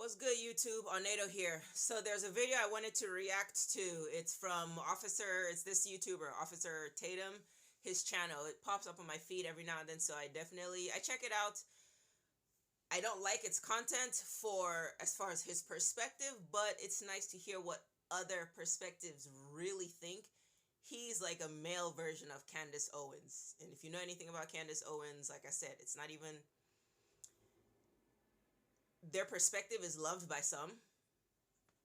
What's good, YouTube? Onaedo here. So there's a video I wanted to react to. It's from it's this YouTuber, Officer Tatum, his channel. It pops up on my feed every now and then, so I check it out. I don't like its content as far as his perspective, but it's nice to hear what other perspectives really think. He's like a male version of Candace Owens. And if you know anything about Candace Owens, like I said, it's not even... Their perspective is loved by some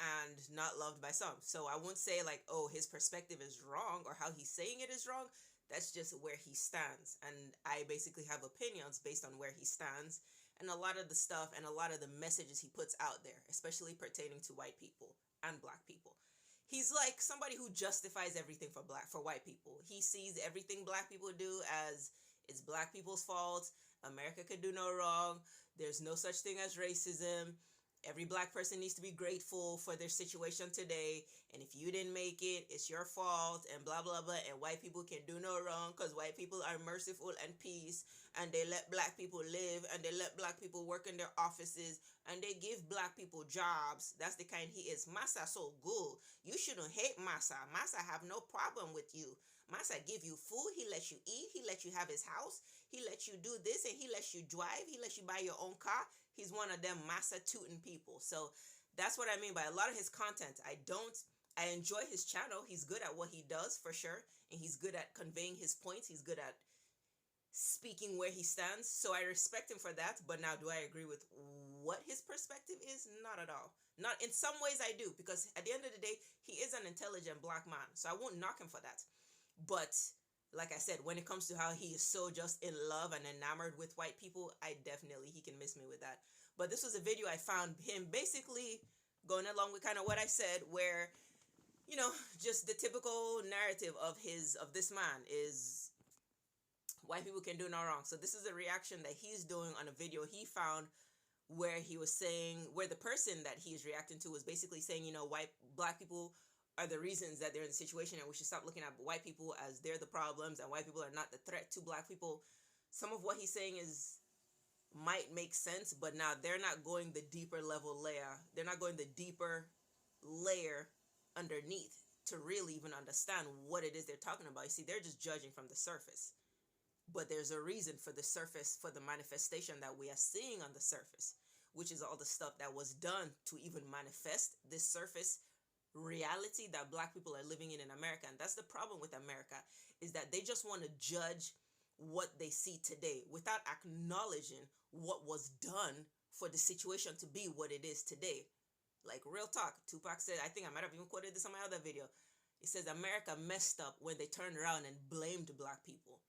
and not loved by some. So I won't say like, oh, his perspective is wrong or how he's saying it is wrong. That's just where he stands. And I basically have opinions based on where he stands and a lot of the stuff and a lot of the messages he puts out there, especially pertaining to white people and black people. He's like somebody who justifies everything for white people. He sees everything black people do as it's black people's fault. America could do no wrong. There's no such thing as racism. Every black person needs to be grateful for their situation today. And if you didn't make it, it's your fault and blah, blah, blah. And white people can do no wrong because white people are merciful and peace. And they let black people live and they let black people work in their offices and they give black people jobs. That's the kind he is. Massa so good. You shouldn't hate Massa. Massa have no problem with you. Massa give you food. He lets you eat. He lets you have his house. He lets you do this and he lets you drive. He lets you buy your own car. He's one of them massa tootin' people. So that's what I mean by a lot of his content. I enjoy his channel. He's good at what he does for sure. And he's good at conveying his points. He's good at speaking where he stands. So I respect him for that. But now, do I agree with what his perspective is? Not at all. Not in some ways I do. Because at the end of the day, he is an intelligent black man. So I won't knock him for that. But like I said, when it comes to how he is so just in love and enamored with white people, he can miss me with that. But this was a video I found him basically going along with kind of what I said, where, you know, just the typical narrative of this man is white people can do no wrong. So this is a reaction that he's doing on a video he found where he was saying, where the person that he's reacting to was basically saying, you know, black people are the reasons that they're in the situation and we should stop looking at white people as they're the problems and white people are not the threat to black people. Some of what he's saying might make sense, but now they're not going the deeper level layer. They're not going the deeper layer underneath to really even understand what it is they're talking about. You see, they're just judging from the surface. But there's a reason for the surface, for the manifestation that we are seeing on the surface, which is all the stuff that was done to even manifest this surface reality that black people are living in America. And that's the problem with America, is that they just want to judge what they see today without acknowledging what was done for the situation to be what it is today. Like, real talk, Tupac said, I think I might have even quoted this on my other video, it says America messed up when they turned around and blamed black people.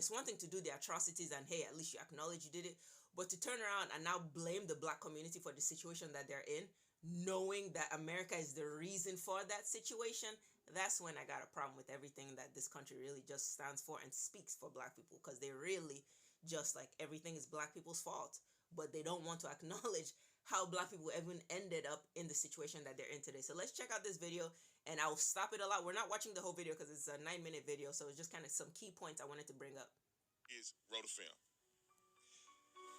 It's one thing to do the atrocities and hey, at least you acknowledge you did it, but to turn around and now blame the black community for the situation that they're in, knowing that America is the reason for that situation, that's when I got a problem with everything that this country really just stands for and speaks for black people, because they really just like everything is black people's fault, but they don't want to acknowledge how black people even ended up in the situation that they're in today. So let's check out this video and I'll stop it a lot. We're not watching the whole video because it's a 9-minute video, so it's just kind of some key points I wanted to bring up. Is wrote a film.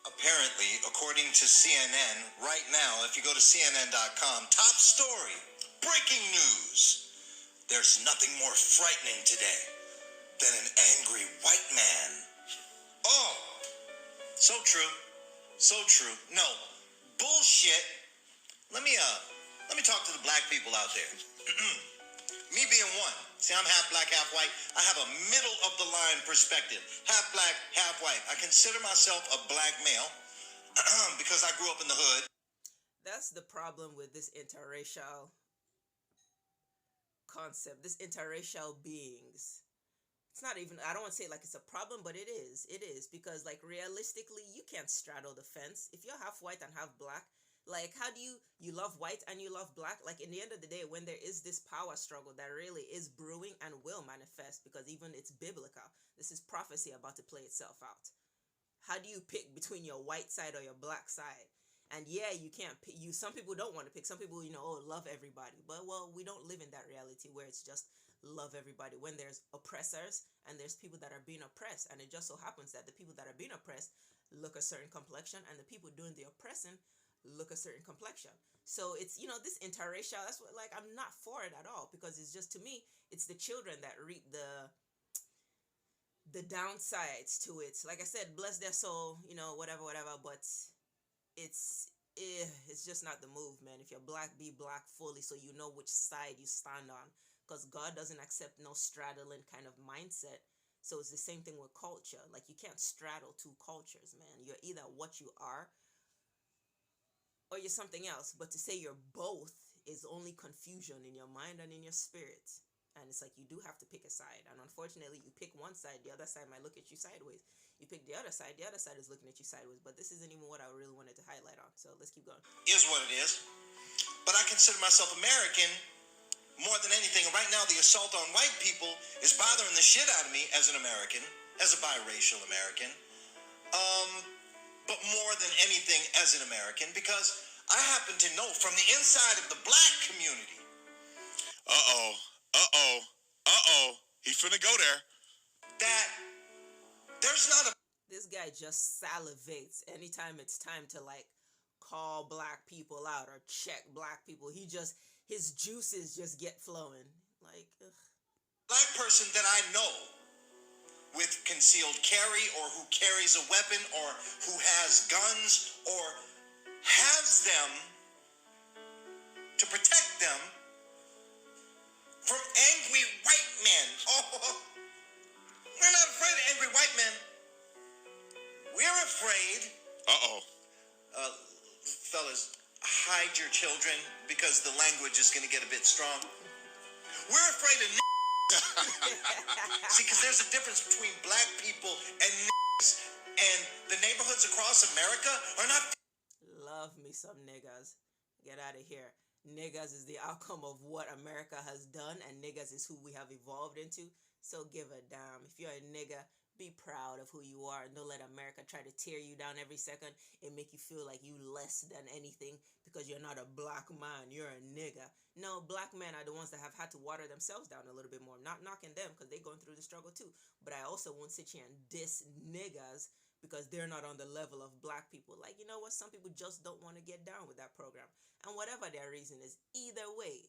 Apparently, according to CNN, right now, if you go to CNN.com, top story, breaking news. There's nothing more frightening today than an angry white man. Oh, so true. So true. No, bullshit. Let me talk to the black people out there. Me being one. See, I'm half black, half white. I have a middle-of-the-line perspective. Half black, half white. I consider myself a black male because I grew up in the hood. That's the problem with this interracial concept, this interracial beings. It's not even, I don't want to say like it's a problem, but it is. It is, because like realistically, you can't straddle the fence. If you're half white and half black, like, how do you love white and you love black? Like, in the end of the day, when there is this power struggle that really is brewing and will manifest, because even it's biblical, this is prophecy about to play itself out. How do you pick between your white side or your black side? And yeah, you can't pick, some people don't want to pick. Some people, you know, oh, love everybody. But, well, we don't live in that reality where it's just love everybody. When there's oppressors and there's people that are being oppressed, and it just so happens that the people that are being oppressed look a certain complexion, and the people doing the oppressing look a certain complexion. So it's, this interracial, that's what, like, I'm not for it at all, because it's just, to me, it's the children that reap the downsides to it. Like I said, bless their soul, whatever, whatever, but it's just not the move, man. If you're black, be black fully, so you know which side you stand on, because God doesn't accept no straddling kind of mindset. So it's the same thing with culture. Like, you can't straddle two cultures, man. You're either what you are or you're something else. But to say you're both is only confusion in your mind and in your spirit. And it's like, you do have to pick a side. And unfortunately, you pick one side, the other side might look at you sideways. You pick the other side is looking at you sideways. But this isn't even what I really wanted to highlight on. So let's keep going. Is what it is. But I consider myself American more than anything. Right now, the assault on white people is bothering the shit out of me as an American, as a biracial American. But more than anything as an American, because I happen to know from the inside of the black community. He finna go there. That there's not a... This guy just salivates anytime it's time to, like, call black people out or check black people. His juices just get flowing. Like, ugh. Black person that I know with concealed carry, or who carries a weapon, or who has guns, or has them to protect them from angry white men. Oh, we're not afraid of angry white men. We're afraid. Fellas, hide your children, because the language is going to get a bit strong. We're afraid of See, because there's a difference between black people and and the neighborhoods across America are not... Love me some niggas. Get out of here. Niggas is the outcome of what America has done, and niggas is who we have evolved into. So give a damn. If you're a nigga, be proud of who you are, and don't let America try to tear you down every second and make you feel like you less than anything because you're not a black man, you're a nigga. No, black men are the ones that have had to water themselves down a little bit more. I'm not knocking them, because they're going through the struggle too. But I also won't sit here and diss niggas because they're not on the level of black people. Like, you know what? Some people just don't want to get down with that program. And whatever their reason is, either way,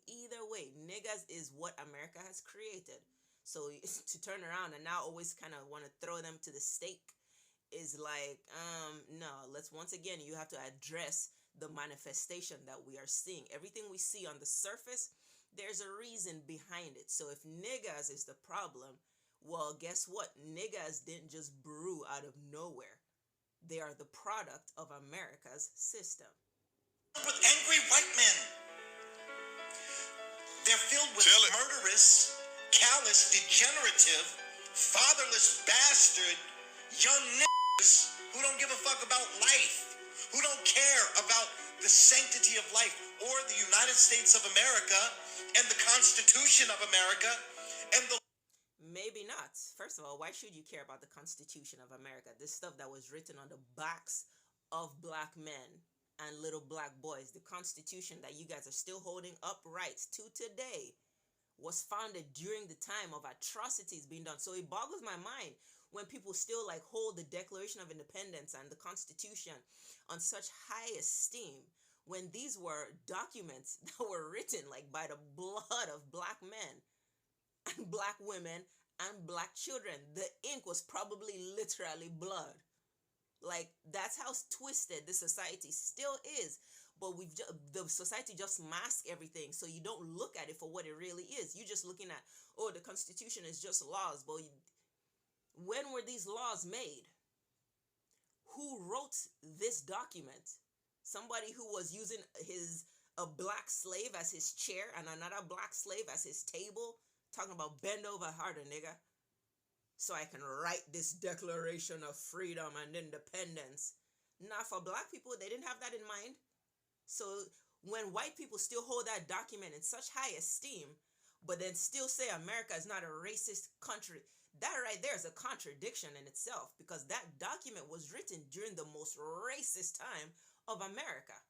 niggas is what America has created. So to turn around and now always kind of want to throw them to the stake is like, no, let's, once again, you have to address the manifestation that we are seeing. Everything we see on the surface, there's a reason behind it. So if niggas is the problem, well, guess what? Niggas didn't just brew out of nowhere. They are the product of America's system. With angry white men. They're filled with murderous, callous, degenerative, fatherless bastard young niggas who don't give a fuck about life, who don't care about the sanctity of life or the United States of America and the Constitution of America and the... Maybe not. First of all, why should you care about the Constitution of America? This stuff that was written on the backs of black men and little black boys, the Constitution that you guys are still holding upright to today, was founded during the time of atrocities being done. So it boggles my mind when people still like hold the Declaration of Independence and the Constitution on such high esteem, when these were documents that were written like by the blood of black men and black women and black children. The ink was probably literally blood. Like, that's how twisted this society still is. But the society just masks everything, so you don't look at it for what it really is. You're just looking at, oh, the Constitution is just laws. But when were these laws made? Who wrote this document? Somebody who was using a black slave as his chair and another black slave as his table, talking about bend over harder, nigga, so I can write this Declaration of Freedom and Independence. Nah, for black people, they didn't have that in mind. So when white people still hold that document in such high esteem, but then still say America is not a racist country, that right there is a contradiction in itself, because that document was written during the most racist time of America.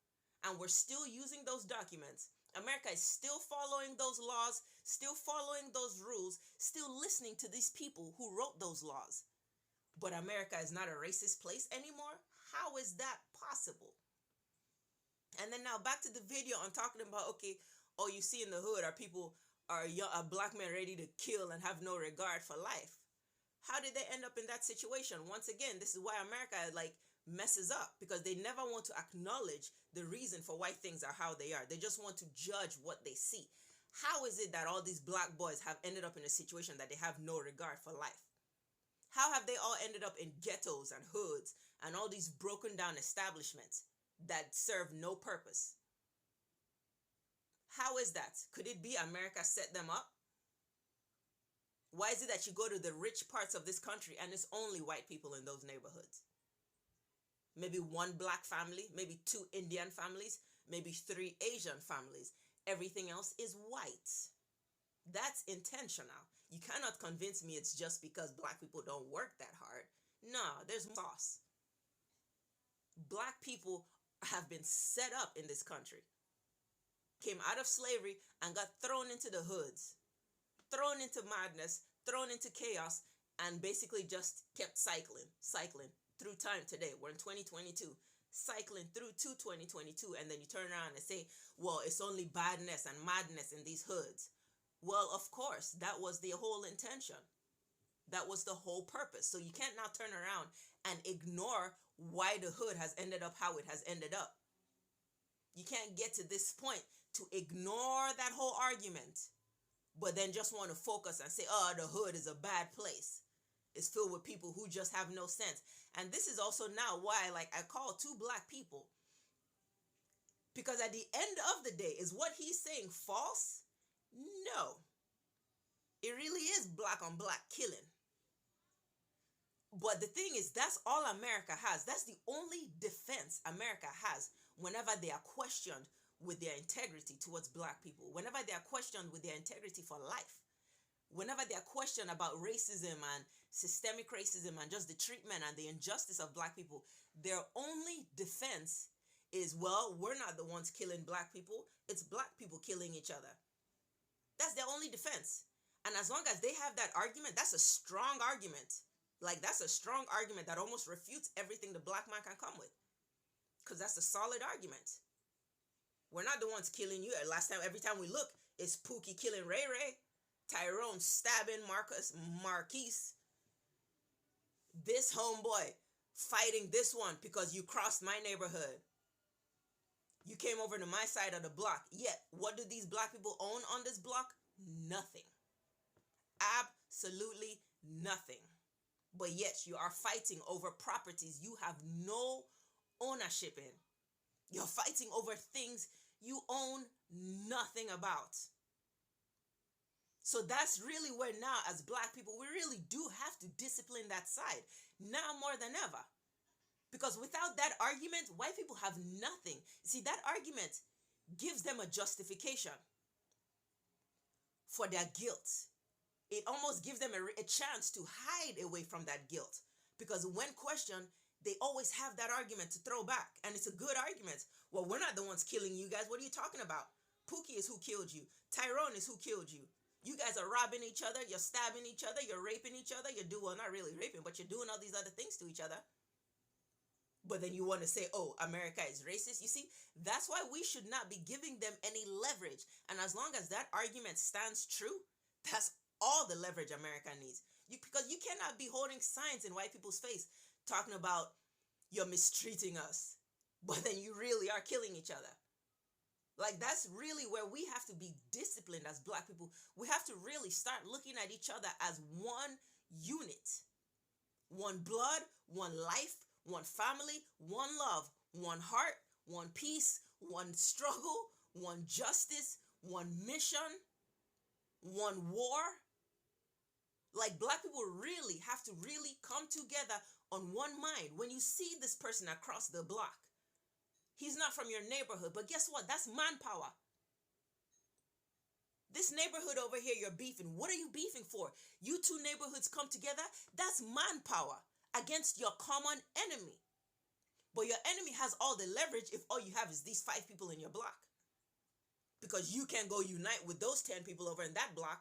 And we're still using those documents. America is still following those laws, still following those rules, still listening to these people who wrote those laws. But America is not a racist place anymore? How is that possible? And then now back to the video on talking about, okay, all you see in the hood are people, are black men ready to kill and have no regard for life. How did they end up in that situation? Once again, this is why America like messes up, because they never want to acknowledge the reason for why things are how they are. They just want to judge what they see. How is it that all these black boys have ended up in a situation that they have no regard for life? How have they all ended up in ghettos and hoods and all these broken down establishments that serve no purpose? How is that? Could it be America set them up? Why is it that you go to the rich parts of this country and it's only white people in those neighborhoods? Maybe one black family, maybe 2 Indian families, maybe 3 Asian families. Everything else is white. That's intentional. You cannot convince me it's just because black people don't work that hard. No, there's sauce. Black people have been set up in this country. Came out of slavery and got thrown into the hoods, thrown into madness, thrown into chaos, and basically just kept cycling through time today. We're in 2022, cycling through to 2022, and then you turn around and say, well, it's only badness and madness in these hoods. Well, of course, that was the whole intention. That was the whole purpose. So you can't now turn around and ignore why the hood has ended up how it has ended up. You can't get to this point to ignore that whole argument, but then just want to focus and say, oh, the hood is a bad place. It's filled with people who just have no sense. And this is also now why, like, I call 2 black people. Because at the end of the day, is what he's saying false? No. It really is black on black killing. But the thing is, that's all America has. That's the only defense America has whenever they are questioned with their integrity towards black people, whenever they are questioned with their integrity for life, whenever they are questioned about racism and systemic racism and just the treatment and the injustice of black people, their only defense is, well, we're not the ones killing black people. It's black people killing each other. That's their only defense. And as long as they have that argument, that's a strong argument. Like, that's a strong argument that almost refutes everything the black man can come with. Because that's a solid argument. We're not the ones killing you. Last time, every time we look, it's Pookie killing Ray Ray, Tyrone stabbing Marquise, this homeboy fighting this one because you crossed my neighborhood. You came over to my side of the block. Yet, what do these black people own on this block? Nothing. Absolutely nothing. But yet, you are fighting over properties you have no ownership in. You're fighting over things you own nothing about. So that's really where now, as black people, we really do have to discipline that side. Now more than ever. Because without that argument, white people have nothing. See, that argument gives them a justification for their guilt. It almost gives them a chance to hide away from that guilt. Because when questioned, they always have that argument to throw back. And it's a good argument. Well, we're not the ones killing you guys. What are you talking about? Pookie is who killed you. Tyrone is who killed you. You guys are robbing each other. You're stabbing each other. You're raping each other. Well, not really raping, but you're doing all these other things to each other. But then you want to say, oh, America is racist. You see, that's why we should not be giving them any leverage. And as long as that argument stands true, that's all the leverage America needs. Because you cannot be holding signs in white people's face talking about you're mistreating us, but then you really are killing each other. Like, that's really where we have to be disciplined as black people. We have to really start looking at each other as one unit. One blood, one life, one family, one love, one heart, one peace, one struggle, one justice, one mission, one war. Like, black people really have to really come together on one mind. When you see this person across the block, he's not from your neighborhood, but guess what? That's manpower. This neighborhood over here you're beefing. What are you beefing for? You 2 neighborhoods come together, that's manpower against your common enemy. But your enemy has all the leverage if all you have is these 5 people in your block. Because you can go unite with those 10 people over in that block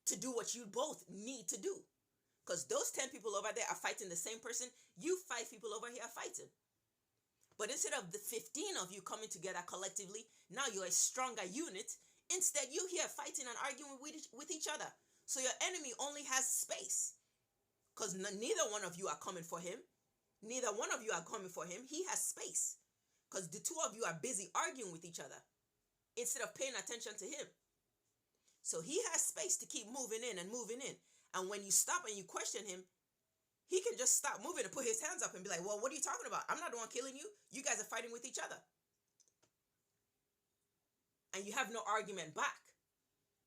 to do what you both need to do. Because those 10 people over there are fighting the same person you 5 people over here are fighting. But instead of the 15 of you coming together collectively, now you're a stronger unit. Instead, you here fighting and arguing with each other. So your enemy only has space. Because neither one of you are coming for him. Neither one of you are coming for him. He has space. Because the two of you are busy arguing with each other instead of paying attention to him. So he has space to keep moving in and moving in. And when you stop and you question him, he can just stop moving and put his hands up and be like, well, what are you talking about? I'm not the one killing you. You guys are fighting with each other. And you have no argument back.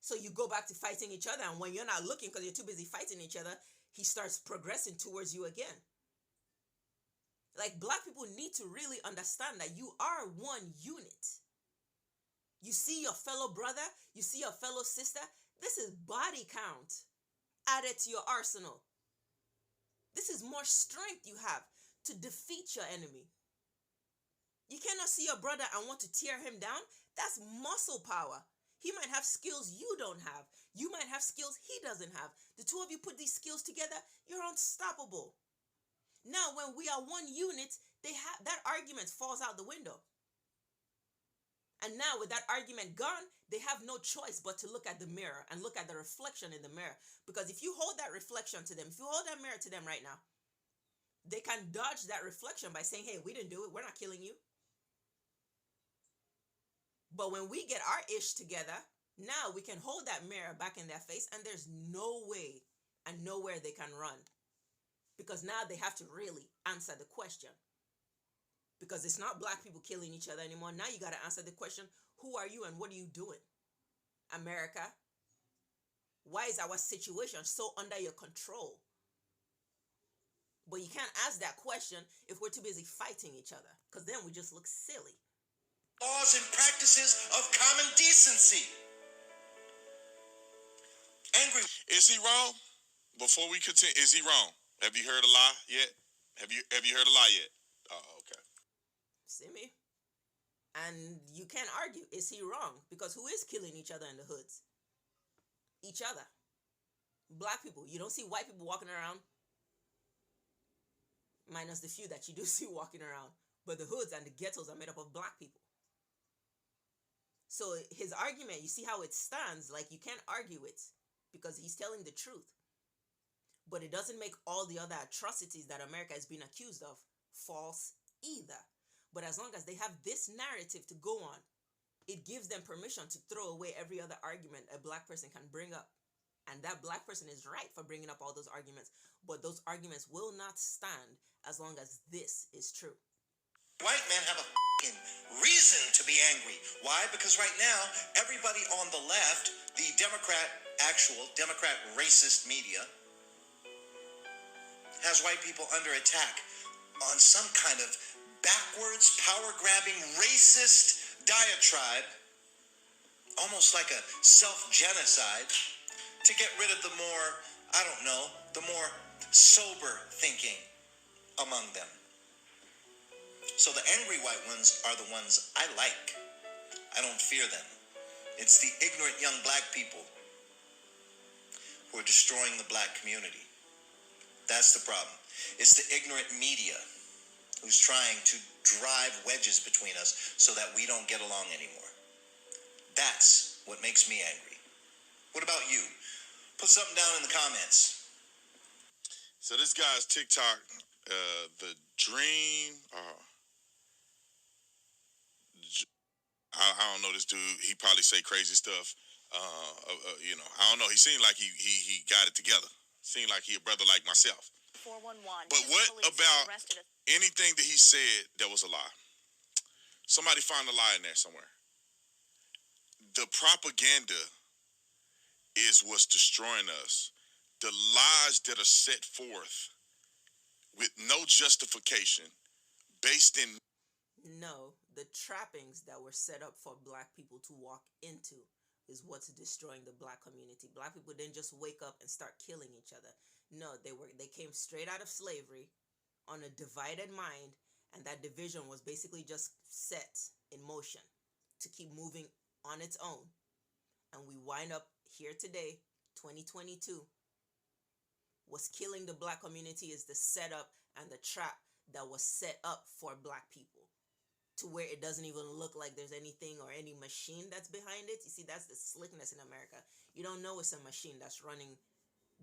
So you go back to fighting each other. And when you're not looking because you're too busy fighting each other, he starts progressing towards you again. Like, black people need to really understand that you are one unit. You see your fellow brother, you see your fellow sister. This is body count added to your arsenal. This is more strength you have to defeat your enemy. You cannot see your brother and want to tear him down. That's muscle power. He might have skills you don't have. You might have skills he doesn't have. The two of you put these skills together, you're unstoppable. Now, when we are one unit, that argument falls out the window. And now with that argument gone, they have no choice but to look at the mirror and look at the reflection in the mirror. Because if you hold that reflection to them, if you hold that mirror to them right now, they can dodge that reflection by saying, hey, we didn't do it. We're not killing you. But when we get our ish together, now we can hold that mirror back in their face and there's no way and nowhere they can run. Because now they have to really answer the question. Because it's not black people killing each other anymore. Now you got to answer the question, who are you and what are you doing? America, why is our situation so under your control? But you can't ask that question if we're too busy fighting each other. Because then we just look silly. Laws and practices of common decency. Angry. Is he wrong? Before we continue, is he wrong? Have you heard a lie yet? Have you heard a lie yet? Oh, okay. See me? And you can't argue, is he wrong? Because who is killing each other in the hoods? Each other. Black people. You don't see white people walking around. Minus the few that you do see walking around. But the hoods and the ghettos are made up of black people. So his argument, you see how it stands, like you can't argue it. Because he's telling the truth. But it doesn't make all the other atrocities that America has been accused of false either. But as long as they have this narrative to go on, it gives them permission to throw away every other argument a black person can bring up. And that black person is right for bringing up all those arguments. But those arguments will not stand as long as this is true. White men have a reason to be angry. Why? Because right now, everybody on the left, the Democrat racist media, has white people under attack on some kind of backwards, power-grabbing, racist diatribe, almost like a self-genocide, to get rid of the more, the more sober thinking among them. So the angry white ones are the ones I like. I don't fear them. It's the ignorant young black people who are destroying the black community. That's the problem. It's the ignorant media who's trying to drive wedges between us so that we don't get along anymore. That's what makes me angry. What about you? Put something down in the comments. So this guy's TikTok, the dream, I don't know this dude. He probably say crazy stuff. I don't know. He seemed like he got it together. Seemed like he a brother like myself. 411. But what about anything that he said that was a lie? Somebody find a lie in there somewhere. The propaganda is what's destroying us. The lies that are set forth with no justification, based in... No, the trappings that were set up for black people to walk into is what's destroying the black community. Black people didn't just wake up and start killing each other. No, they came straight out of slavery on a divided mind, and that division was basically just set in motion to keep moving on its own. And we wind up here today, 2022. What's killing the black community is the setup and the trap that was set up for black people. to where it doesn't even look like there's anything or any machine that's behind it. You see, that's the slickness in America. You don't know it's a machine that's running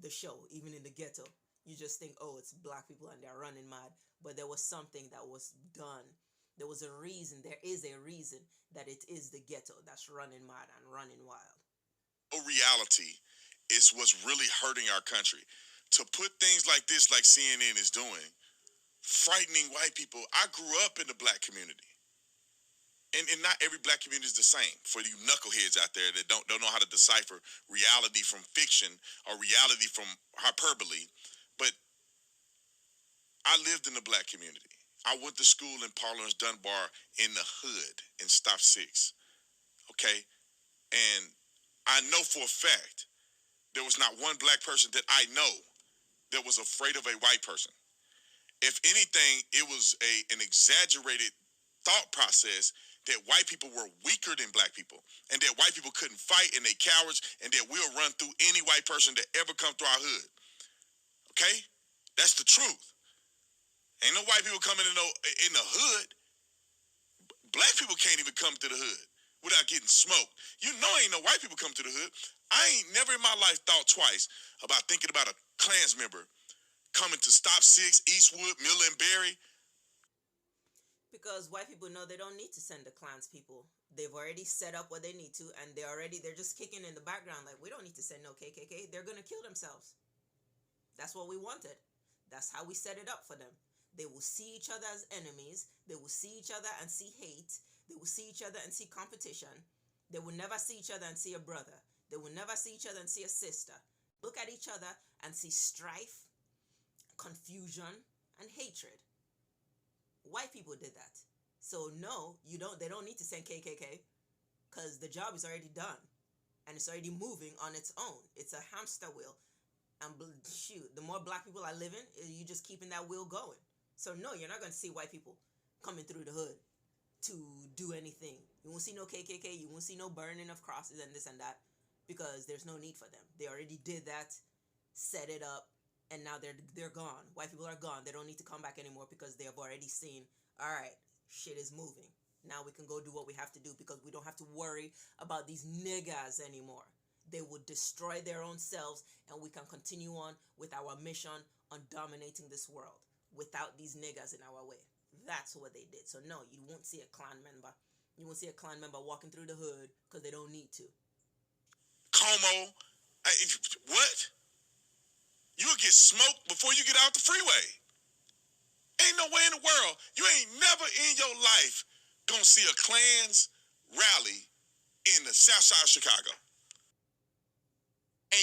the show, even in the ghetto. You just think, oh, it's black people and they're running mad. But there was something that was done. There was a reason. There is a reason that it is the ghetto that's running mad and running wild. Reality is what's really hurting our country. To put things like this, like CNN is doing, frightening white people. I grew up in the black community. And not every black community is the same. For you knuckleheads out there that don't know how to decipher reality from fiction or reality from hyperbole. But I lived in the black community. I went to school in Parlance Dunbar in the hood in Stop 6. Okay? And I know for a fact there was not one black person that I know that was afraid of a white person. If anything, it was an exaggerated thought process that white people were weaker than black people and that white people couldn't fight and they cowards and that we'll run through any white person that ever come through our hood. Okay? That's the truth. Ain't no white people coming in the hood. Black people can't even come to the hood without getting smoked. You know ain't no white people come to the hood. I ain't never in my life thought twice about thinking about a Klans member coming to Stop 6, Eastwood, Miller and Berry. Because white people know they don't need to send the Klans people. They've already set up what they need to, and they're just kicking in the background like, we don't need to send no KKK. They're gonna kill themselves. That's what we wanted. That's how we set it up for them. They will see each other as enemies. They will see each other and see hate. They will see each other and see competition. They will never see each other and see a brother. They will never see each other and see a sister. Look at each other and see strife, confusion, and hatred. White people did that. So no, they don't need to send KKK because the job is already done and it's already moving on its own. It's a hamster wheel. And shoot, the more black people are living, you just keeping that wheel going. So no, you're not going to see white people coming through the hood to do anything. You won't see no KKK. You won't see no burning of crosses and this and that because there's no need for them. They already did that, set it up, and now they're gone. White people are gone. They don't need to come back anymore because they have already seen, all right, shit is moving. Now we can go do what we have to do because we don't have to worry about these niggas anymore. They would destroy their own selves and we can continue on with our mission on dominating this world without these niggas in our way. That's what they did. So no, you won't see a Klan member. You won't see a Klan member walking through the hood because they don't need to. Como, what? You'll get smoked before you get out the freeway. Ain't no way in the world. You ain't never in your life gonna see a Klans rally in the south side of Chicago.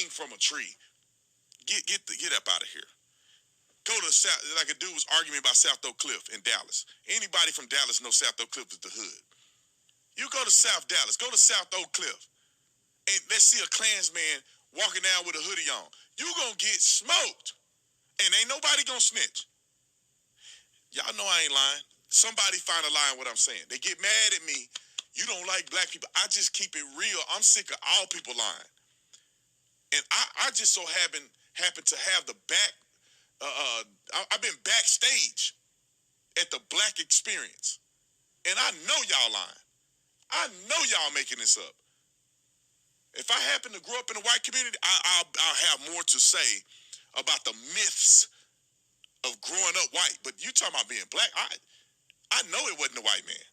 Aim from a tree. Get up out of here. Go to South, like a dude was arguing about South Oak Cliff in Dallas. Anybody from Dallas knows South Oak Cliff is the hood. You go to South Dallas, go to South Oak Cliff, and let's see a Klansman walking down with a hoodie on. You gonna get smoked, and ain't nobody gonna snitch. Y'all know I ain't lying. Somebody find a lie in what I'm saying. They get mad at me. You don't like black people. I just keep it real. I'm sick of all people lying. And I just so happen to have the back. I've been backstage at the black experience, and I know y'all lying. I know y'all making this up. If I happen to grow up in a white community, I'll have more to say about the myths of growing up white. But you talking about being black? I know it wasn't a white man.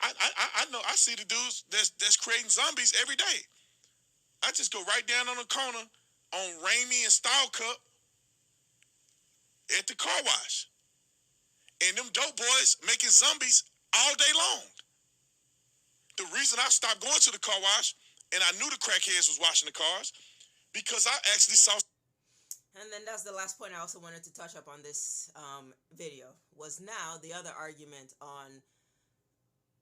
I know. I see the dudes that's creating zombies every day. I just go right down on the corner on Ramey and Style Cup at the car wash. And them dope boys making zombies all day long. The reason I stopped going to the car wash and I knew the crackheads was washing the cars because I actually saw. And then that's the last point I also wanted to touch up on this video was now the other argument on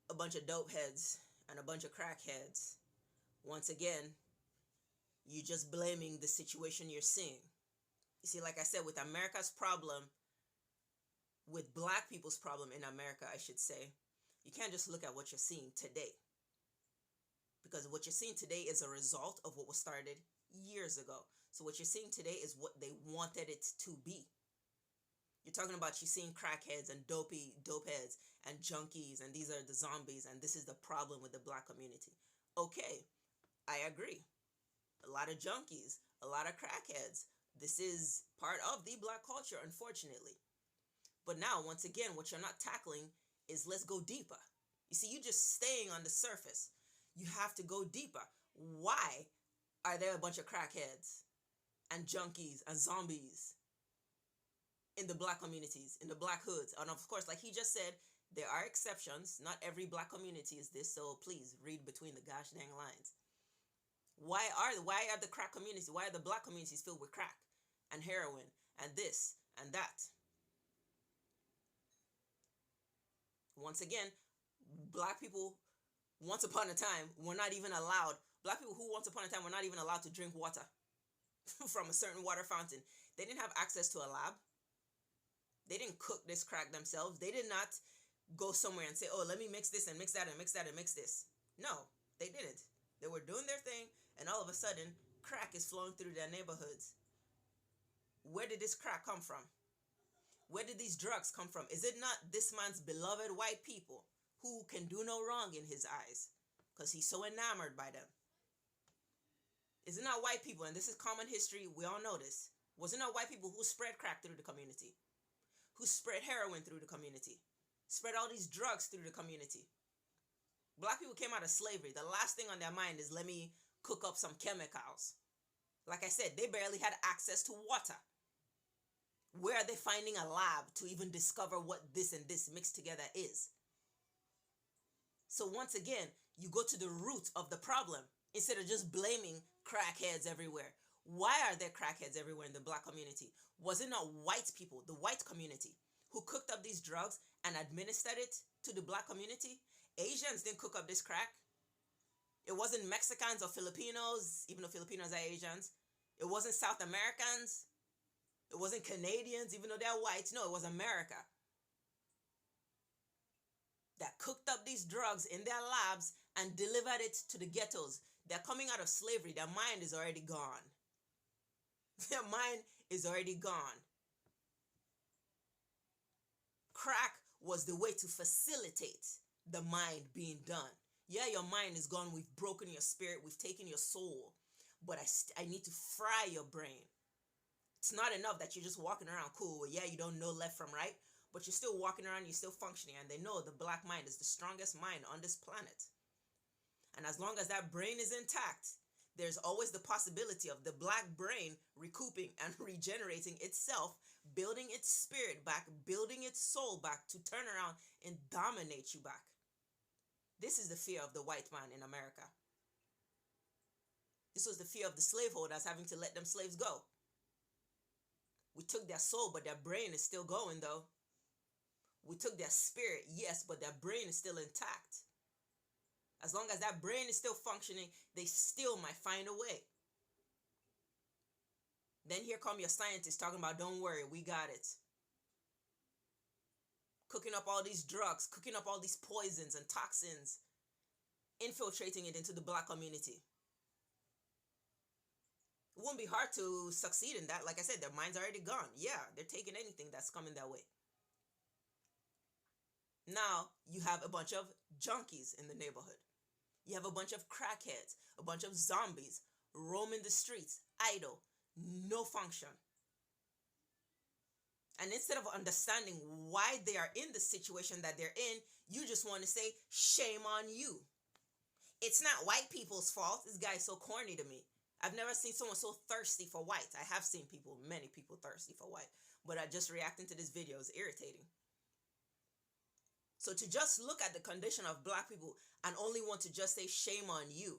a bunch of dope heads and a bunch of crackheads. Once again, you just blaming the situation you're seeing. You see, like I said, with America's problem, with black people's problem in America, I should say, you can't just look at what you're seeing today. Because what you're seeing today is a result of what was started years ago. So what you're seeing today is what they wanted it to be. You're talking about you seeing crackheads and dope heads and junkies, and these are the zombies, and this is the problem with the black community. Okay, I agree. A lot of junkies, a lot of crackheads. This is part of the black culture, unfortunately. But now, once again, what you're not tackling is let's go deeper. You see, you just staying on the surface. You have to go deeper. Why are there a bunch of crackheads and junkies and zombies in the black communities, in the black hoods? And of course, like he just said, there are exceptions. Not every black community is this, so please read between the gosh dang lines. Why are the crack communities, why are the black communities filled with crack and heroin and this and that? Once again, black people, once upon a time, were not even allowed, black people who once upon a time were not even allowed to drink water from a certain water fountain. They didn't have access to a lab. They didn't cook this crack themselves. They did not go somewhere and say, oh, let me mix this and mix that and mix that and mix this. No, they didn't. They were doing their thing, and all of a sudden, crack is flowing through their neighborhoods. Where did this crack come from? Where did these drugs come from? Is it not this man's beloved white people who can do no wrong in his eyes because he's so enamored by them? Is it not white people, and this is common history, we all know this, was it not white people who spread crack through the community, who spread heroin through the community, spread all these drugs through the community? Black people came out of slavery. The last thing on their mind is, let me cook up some chemicals. Like I said, they barely had access to water. Where are they finding a lab to even discover what this and this mixed together is? So once again, you go to the root of the problem instead of just blaming crackheads everywhere. Why are there crackheads everywhere in the black community? Was it not white people, the white community, who cooked up these drugs and administered it to the black community? Asians didn't cook up this crack. It wasn't Mexicans or Filipinos, even though Filipinos are Asians. It wasn't South Americans. It wasn't Canadians, even though they're whites. No, it was America that cooked up these drugs in their labs and delivered it to the ghettos. They're coming out of slavery. Their mind is already gone. Their mind is already gone. Crack was the way to facilitate the mind being done. Yeah, your mind is gone. We've broken your spirit. We've taken your soul. But I need to fry your brain. It's not enough that you're just walking around cool. Yeah, you don't know left from right, but you're still walking around, you're still functioning, and they know the black mind is the strongest mind on this planet. And as long as that brain is intact, there's always the possibility of the black brain recouping and regenerating itself, building its spirit back, building its soul back to turn around and dominate you back. This is the fear of the white man in America. This was the fear of the slaveholders having to let them slaves go. We took their soul, but their brain is still going though. We took their spirit, yes, but their brain is still intact. As long as that brain is still functioning, they still might find a way. Then here come your scientists talking about, don't worry, we got it. Cooking up all these drugs, cooking up all these poisons and toxins, infiltrating it into the black community. It won't be hard to succeed in that. Like I said, their mind's already gone. Yeah, they're taking anything that's coming their way. Now, you have a bunch of junkies in the neighborhood. You have a bunch of crackheads, a bunch of zombies roaming the streets, idle, no function. And instead of understanding why they are in the situation that they're in, you just want to say, shame on you. It's not white people's fault. This guy is so corny to me. I've never seen someone so thirsty for white. I have seen many people thirsty for white, but just reacting to this video is irritating. So to just look at the condition of black people and only want to just say shame on you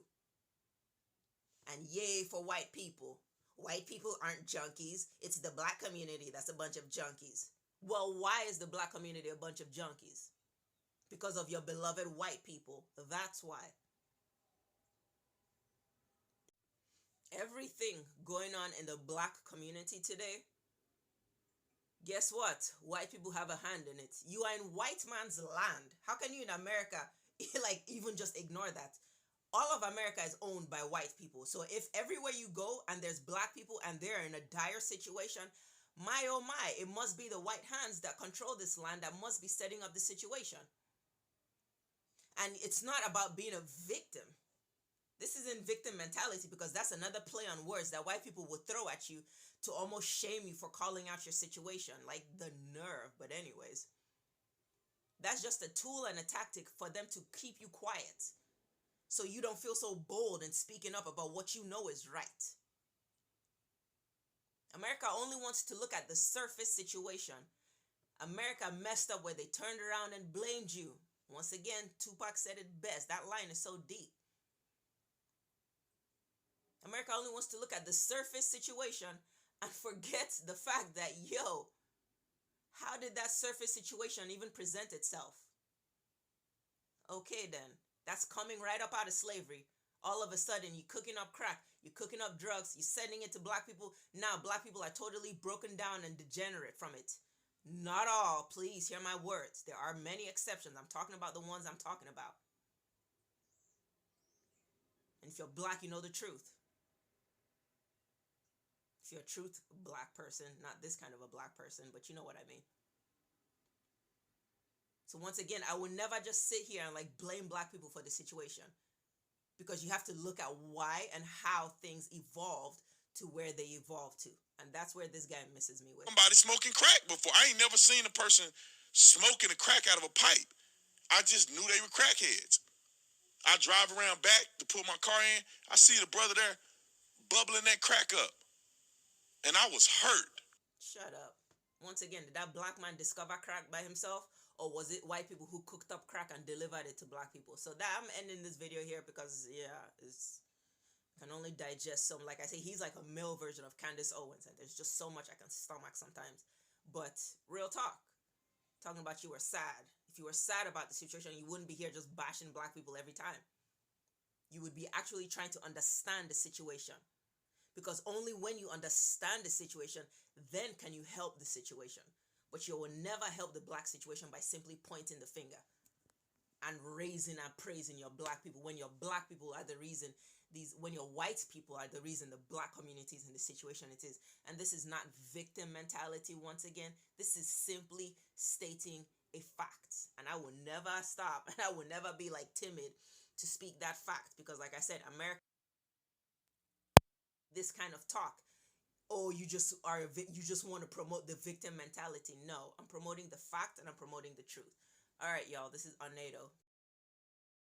and yay for white people. White people aren't junkies. It's the black community that's a bunch of junkies. Well, why is the black community a bunch of junkies? Because of your beloved white people. That's why. Everything going on in the black community today, guess what? White people have a hand in it. You are in white man's land. How can you in America even just ignore that? All of America is owned by white people. So if everywhere you go and there's black people and they're in a dire situation, My oh my, it must be the white hands that control this land that must be setting up the situation. And it's not about being a victim. This isn't victim mentality, because that's another play on words that white people will throw at you to almost shame you for calling out your situation. Like, the nerve. But anyways, that's just a tool and a tactic for them to keep you quiet, so you don't feel so bold in speaking up about what you know is right. America only wants to look at the surface situation. America messed up where they turned around and blamed you. Once again, Tupac said it best. That line is so deep. America only wants to look at the surface situation and forget the fact that, yo, how did that surface situation even present itself? Okay, then. That's coming right up out of slavery. All of a sudden, you're cooking up crack, you're cooking up drugs, you're sending it to black people. Now, black people are totally broken down and degenerate from it. Not all, please hear my words. There are many exceptions. I'm talking about the ones I'm talking about. And if you're black, you know the truth. If you're a truth black person, not this kind of a black person, but you know what I mean. So once again, I will never just sit here and like blame black people for the situation, because you have to look at why and how things evolved to where they evolved to. And that's where this guy misses me with. Somebody smoking crack before. I ain't never seen a person smoking a crack out of a pipe. I just knew they were crackheads. I drive around back to put my car in. I see the brother there bubbling that crack up. And I was hurt. Shut up. Once again, did that black man discover crack by himself? Or was it white people who cooked up crack and delivered it to black people? So that I'm ending this video here because, yeah, it's can only digest some. Like I say, he's like a male version of Candace Owens, and there's just so much I can stomach sometimes. But real talk, talking about you were sad. If you were sad about the situation, you wouldn't be here just bashing black people every time. You would be actually trying to understand the situation. Because only when you understand the situation, then can you help the situation. But you will never help the black situation by simply pointing the finger and raising and praising your black people, when your black people are the reason, when your white people are the reason the black community is in the situation it is. And this is not victim mentality once again. This is simply stating a fact. And I will never stop, and I will never be like timid to speak that fact, because like I said, America, this kind of talk, oh, you just want to promote the victim mentality. No, I'm promoting the fact and I'm promoting the truth. All right, y'all, this is Onaedo.